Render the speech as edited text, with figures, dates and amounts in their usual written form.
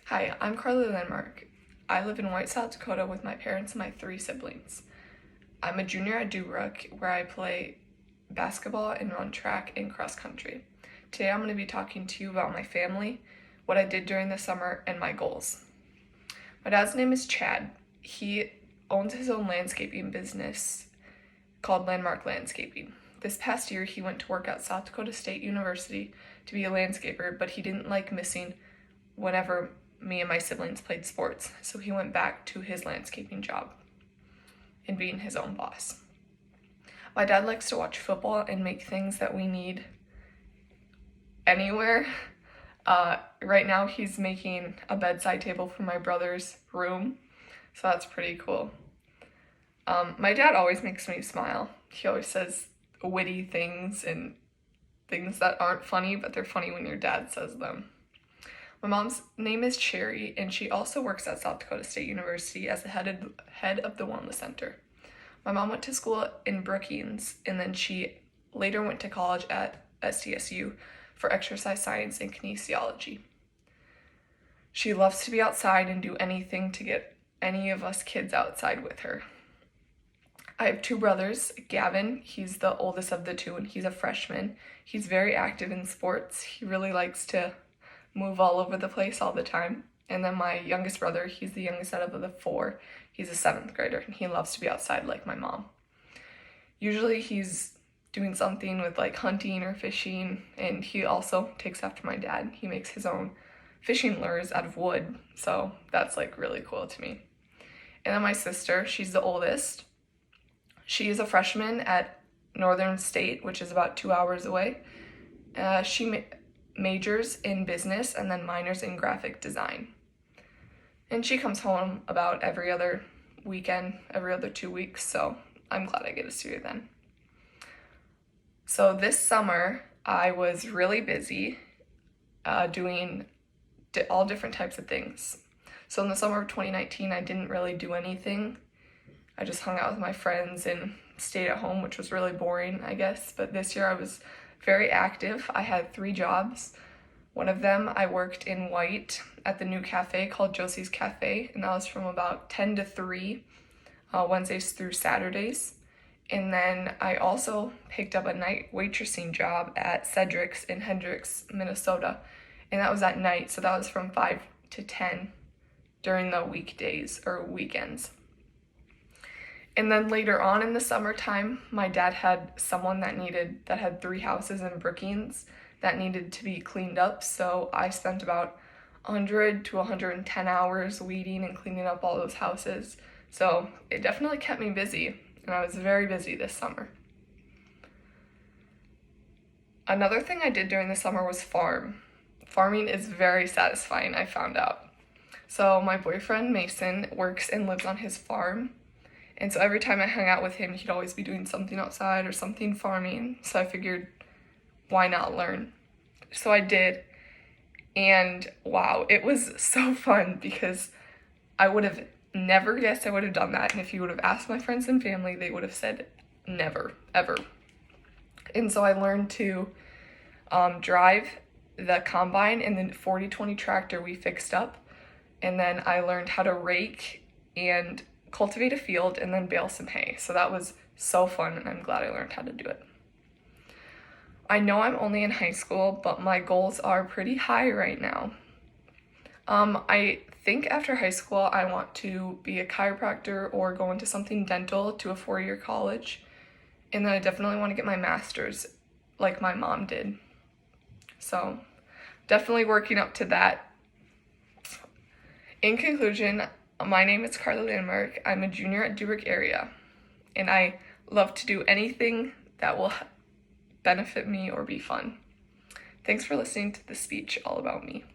Hi, I'm Carly Landmark. I live in White, South Dakota with my parents and my 3 siblings. I'm a junior at Durock, where I play basketball and run track and cross country. Today I'm going to be talking to you about my family, what I did during the summer, and my goals. My dad's name is Chad. He owns his own landscaping business called Landmark Landscaping. This past year he went to work at South Dakota State University to be a landscaper, but he didn't like missing whenever me and my siblings played sports, so he went back to his landscaping job and being his own boss. My dad likes to watch football and make things that we need anywhere. Right now he's making a bedside table for my brother's room, so that's pretty cool. My dad always makes me smile. He always says witty things and things that aren't funny, but they're funny when your dad says them. My mom's name is Cherry, and she also works at South Dakota State University as the head of the Wellness Center. My mom went to school in Brookings, and then she later went to college at SDSU for exercise science and kinesiology. She loves to be outside and do anything to get any of us kids outside with her. I have 2 brothers. Gavin, he's the oldest of the 2, and he's a freshman. He's very active in sports. He really likes to move all over the place all the time. And then my youngest brother, he's the youngest out of the 4. He's a 7th grader, and he loves to be outside like my mom. Usually he's doing something with like hunting or fishing, and he also takes after my dad. He makes his own fishing lures out of wood, so that's like really cool to me. And then my sister, she's the oldest. She is a freshman at Northern State, which is about 2 hours away. She majors in business and then minors in graphic design. And she comes home about every other weekend, every other 2 weeks, so I'm glad I get to see her then. So this summer, I was really busy doing all different types of things. So in the summer of 2019, I didn't really do anything. I just hung out with my friends and stayed at home, which was really boring, I guess. But this year I was very active. I had 3 jobs. One of them, I worked in White at the new cafe called Josie's Cafe, and that was from about 10 to 3, Wednesdays through Saturdays. And then I also picked up a night waitressing job at Cedric's in Hendricks, Minnesota, and that was at night, so that was from 5 to 10 during the weekdays or weekends. And then later on in the summertime, my dad had someone that had 3 houses in Brookings that needed to be cleaned up. So I spent about 100 to 110 hours weeding and cleaning up all those houses. So it definitely kept me busy, and I was very busy this summer. Another thing I did during the summer was farm. Farming is very satisfying, I found out. So my boyfriend Mason works and lives on his farm. And so every time I hung out with him, he'd always be doing something outside or something farming. So I figured, why not learn? So I did. And wow, it was so fun because I would have never guessed I would have done that. And if you would have asked my friends and family, they would have said never, ever. And so I learned to drive the combine and the 4020 tractor we fixed up. And then I learned how to rake and cultivate a field and then bale some hay. So that was so fun, and I'm glad I learned how to do it. I know I'm only in high school, but my goals are pretty high right now. I think after high school I want to be a chiropractor or go into something dental to a 4-year college. And then I definitely want to get my master's like my mom did. So definitely working up to that. In conclusion, my name is Carly Landmark. I'm a junior at Durock area, and I love to do anything that will benefit me or be fun. Thanks for listening to this speech all about me.